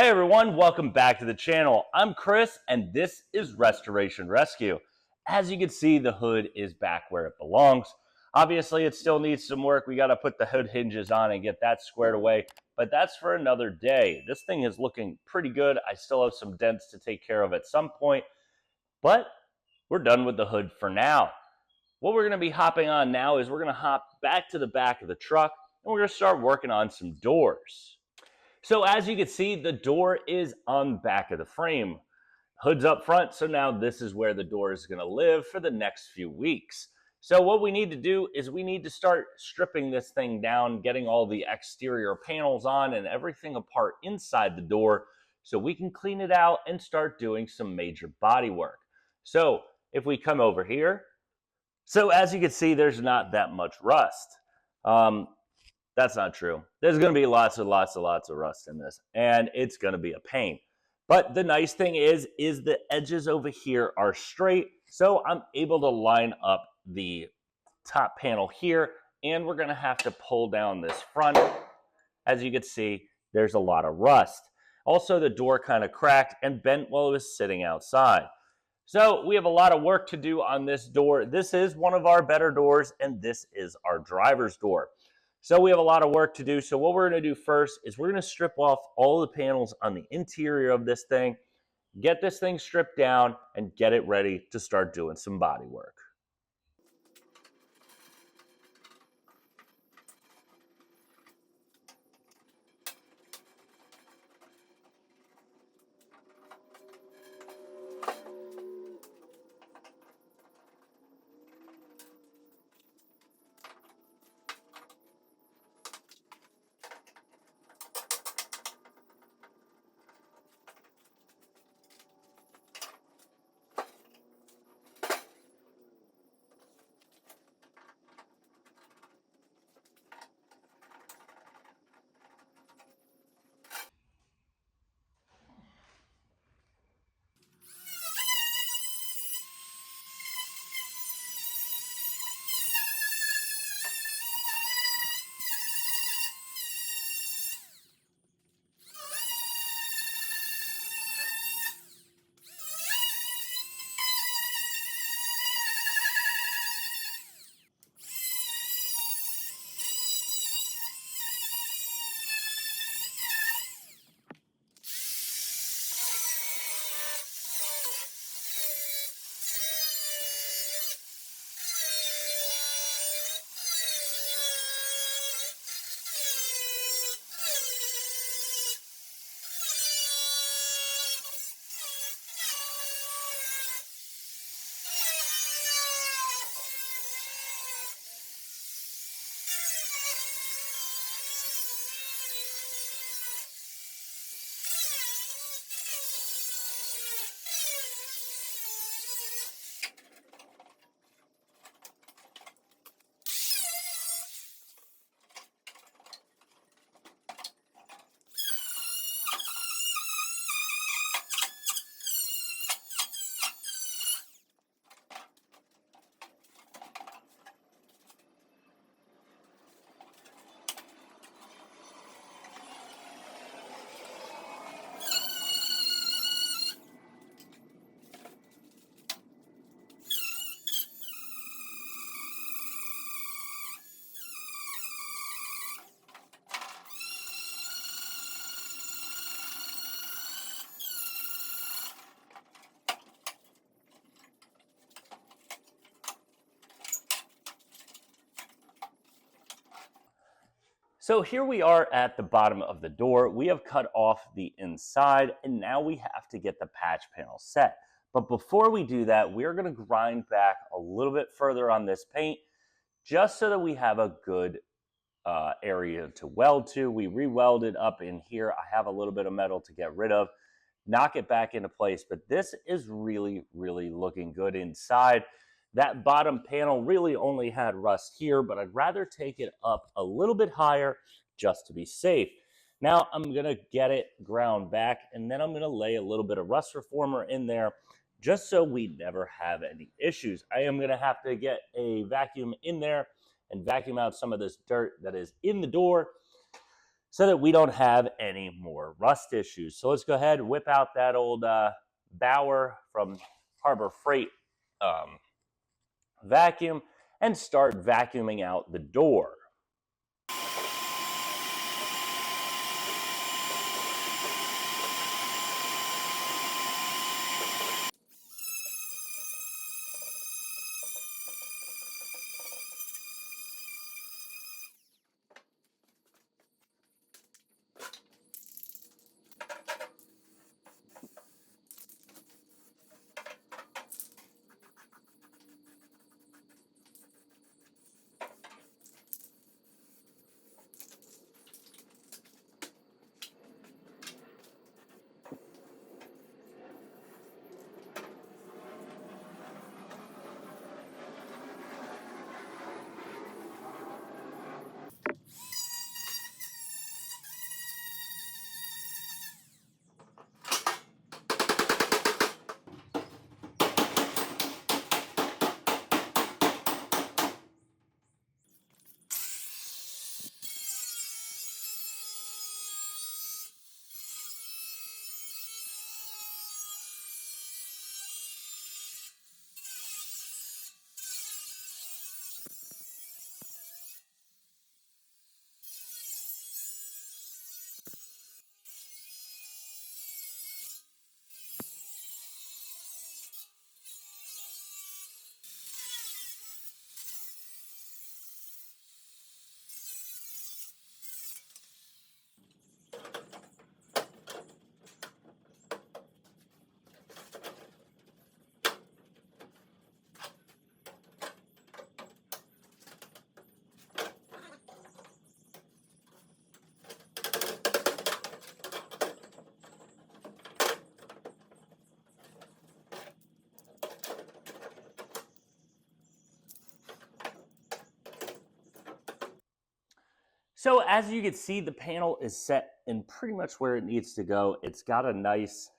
Hey everyone, welcome back to the channel. I'm Chris and this is Restoration Rescue. As you can see, the hood is back where it belongs. Obviously, it still needs some work. We got to put the hood hinges on and get that squared away, but that's for another day. This thing is looking pretty good. I still have some dents to take care of at some point, but we're done with the hood for now. What we're going to be hopping on now is we're going to hop back to the back of the truck and we're going to start working on some doors. So as you can see, the door is on the back of the frame. Hood's up front, so now this is where the door is going to live for the next few weeks. So what we need to do is we need to start stripping this thing down, getting all the exterior panels on and everything apart inside the door so we can clean it out and start doing some major body work. So if we come over here, so as you can see, there's not that much rust. That's not true. There's going to be lots of rust in this, and it's going to be a pain. But the nice thing is the edges over here are straight, so I'm able to line up the top panel here, and we're going to have to pull down this front. As you can see, there's a lot of rust. Also, the door kind of cracked and bent while it was sitting outside. So we have a lot of work to do on this door. This is one of our better doors, and this is our driver's door. So we have a lot of work to do. So what we're going to do first is we're going to strip off all the panels on the interior of this thing, get this thing stripped down, and get it ready to start doing some body work. So here we are at the bottom of the door. We have cut off the inside and now we have to get the patch panel set. But before we do that, we're going to grind back a little bit further on this paint just so that we have a good area to weld to. We re-welded up in here. I have a little bit of metal to get rid of, knock it back into place, but this is really looking good inside. That bottom panel really only had rust here, but I'd rather take it up a little bit higher just to be safe. Now I'm going to get it ground back, and then I'm going to lay a little bit of rust reformer in there just so we never have any issues. I am going to have to get a vacuum in there and vacuum out some of this dirt that is in the door so that we don't have any more rust issues. So let's go ahead and whip out that old Bauer from Harbor Freight vacuum and start vacuuming out the door. So as you can see, the panel is set in pretty much where it needs to go. It's got a nice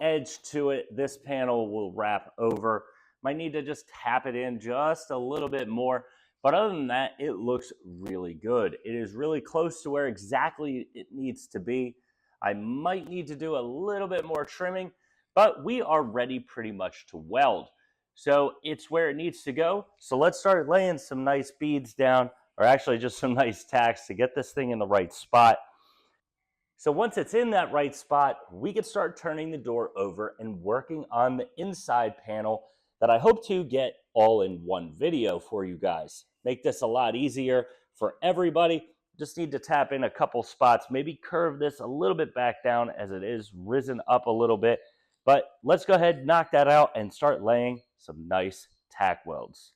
edge to it. This panel will wrap over. Might need to just tap it in just a little bit more. But other than that, it looks really good. It is really close to where exactly it needs to be. I might need to do a little bit more trimming, but we are ready pretty much to weld. So it's where it needs to go. So let's start laying some nice beads down, or actually just some nice tacks to get this thing in the right spot. So once it's in that right spot, we can start turning the door over and working on the inside panel that I hope to get all in one video for you guys. Make this a lot easier for everybody. Just need to tap in a couple spots, maybe curve this a little bit back down as it is risen up a little bit. But let's go ahead, knock that out, and start laying some nice tack welds.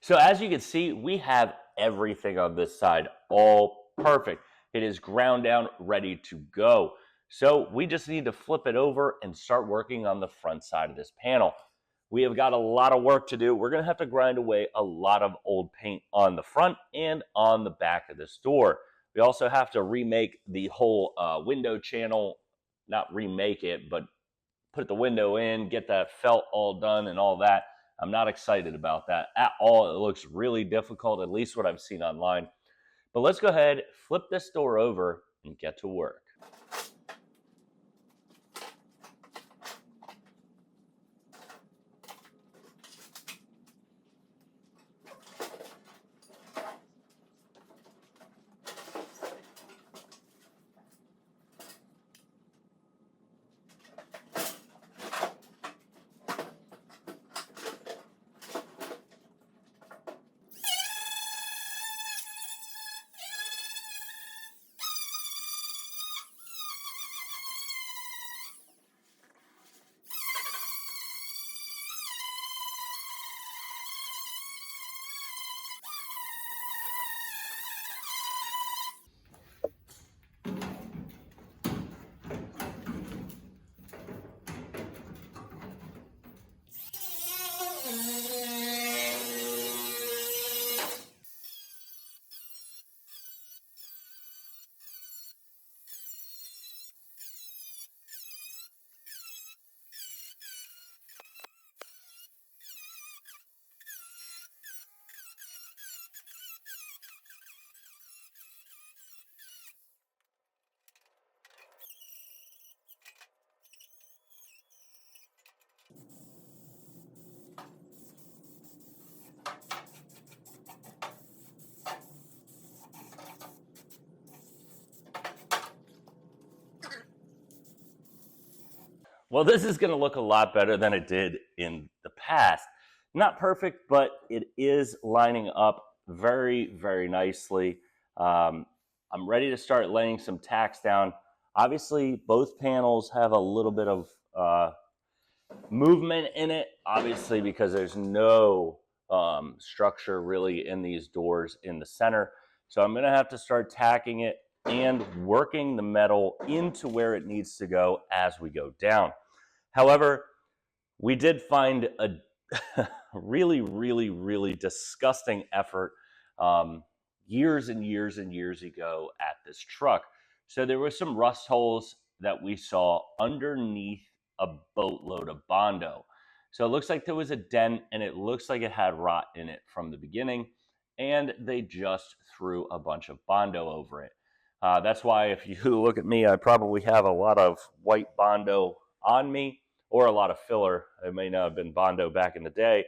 So as you can see, we have everything on this side all perfect. It is ground down, ready to go. So we just need to flip it over and start working on the front side of this panel. We have got a lot of work to do. We're going to have to grind away a lot of old paint on the front and on the back of this door. We also have to remake the whole window channel, not remake it, but put the window in, get that felt all done and all that. I'm not excited about that at all. It looks really difficult, at least what I've seen online. But let's go ahead, flip this door over, and get to work. Well, this is going to look a lot better than it did in the past. Not perfect, but it is lining up very, very nicely. I'm ready to start laying some tacks down. Obviously, both panels have a little bit of movement in it, obviously, because there's no structure really in these doors in the center. So I'm going to have to start tacking it and working the metal into where it needs to go as we go down. However, we did find a really, really, really disgusting effort years and years and years ago at this truck. So there were some rust holes that we saw underneath a boatload of Bondo. So it looks like there was a dent, and it looks like it had rot in it from the beginning, and they just threw a bunch of Bondo over it. That's why if you look at me, I probably have a lot of white Bondo on me, or a lot of filler. It may not have been Bondo back in the day,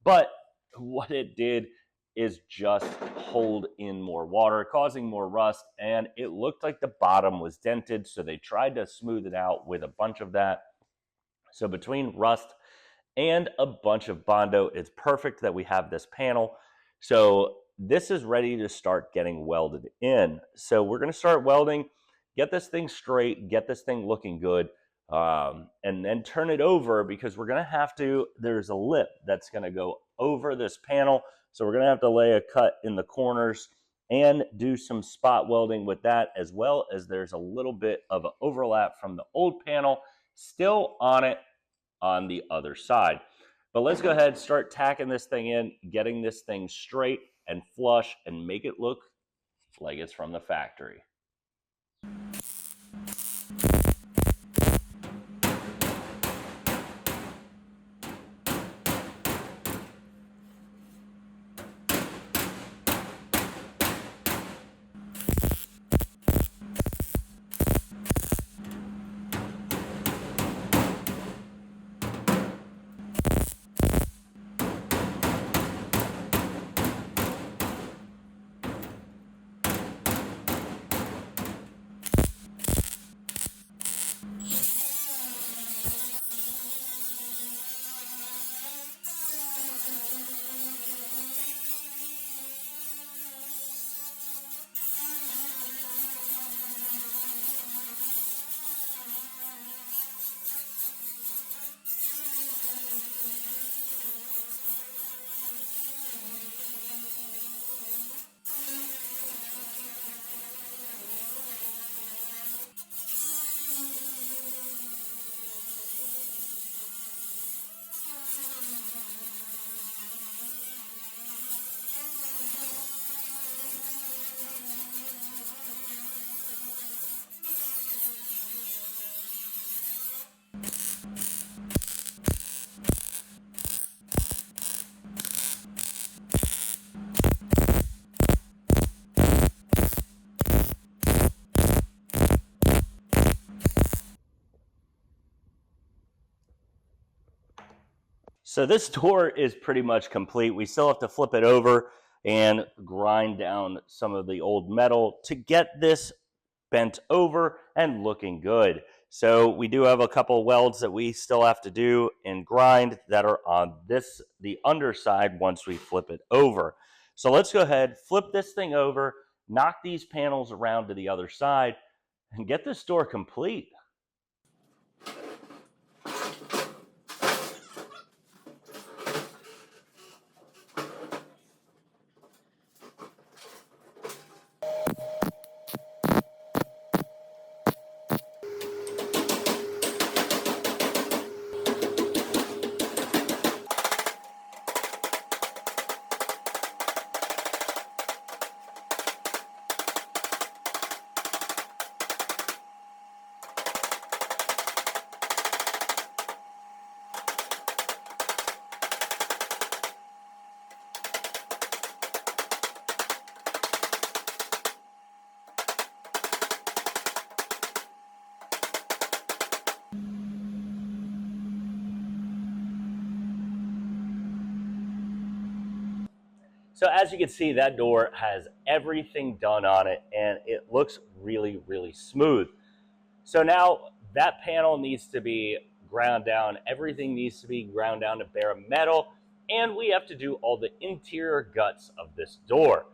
but what it did is just hold in more water, causing more rust, and it looked like the bottom was dented, so they tried to smooth it out with a bunch of that. So between rust and a bunch of Bondo, it's perfect that we have this panel. So this is ready to start getting welded in. So we're going to start welding, get this thing straight, get this thing looking good, and then turn it over, because we're going to have to, there's a lip that's going to go over this panel. So we're going to have to lay a cut in the corners and do some spot welding with that, as well as there's a little bit of an overlap from the old panel still on it on the other side. But let's go ahead and start tacking this thing in, getting this thing straight and flush, and make it look like it's from the factory. So this door is pretty much complete. We still have to flip it over and grind down some of the old metal to get this bent over and looking good. So we do have a couple welds that we still have to do and grind that are on the underside once we flip it over. So let's go ahead, flip this thing over, knock these panels around to the other side, and get this door complete. So as you can see, that door has everything done on it and it looks really, really smooth. So now that panel needs to be ground down. Everything needs to be ground down to bare metal, and we have to do all the interior guts of this door.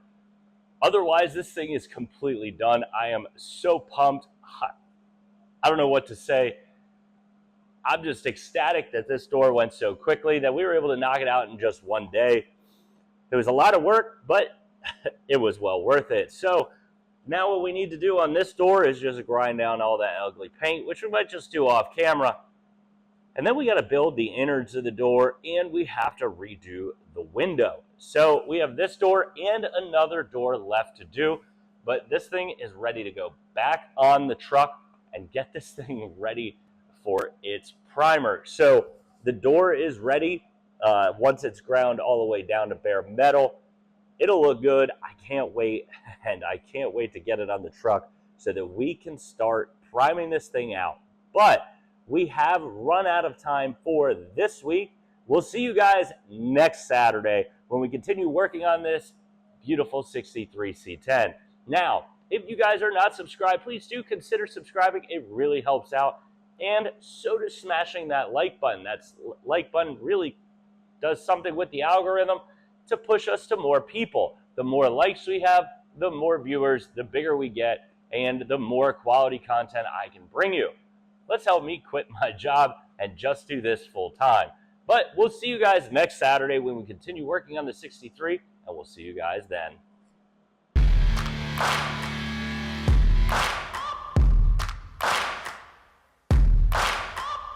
Otherwise, this thing is completely done. I am so pumped. I don't know what to say. I'm just ecstatic that this door went so quickly, that we were able to knock it out in just one day. It was a lot of work, but it was well worth it. So now what we need to do on this door is just grind down all that ugly paint, which we might just do off camera. And then we got to build the innards of the door, and we have to redo the window. So we have this door and another door left to do, but this thing is ready to go back on the truck and get this thing ready for its primer. So the door is ready. Once it's ground all the way down to bare metal, it'll look good. I can't wait, and I can't wait to get it on the truck so that we can start priming this thing out. But we have run out of time for this week. We'll see you guys next Saturday when we continue working on this beautiful 63 C10. Now, if you guys are not subscribed, please do consider subscribing. It really helps out. And so does smashing that like button. That like button really does something with the algorithm to push us to more people. The more likes we have, the more viewers, the bigger we get, and the more quality content I can bring you. Let's help me quit my job and just do this full time. But we'll see you guys next Saturday when we continue working on the 63, and we'll see you guys then.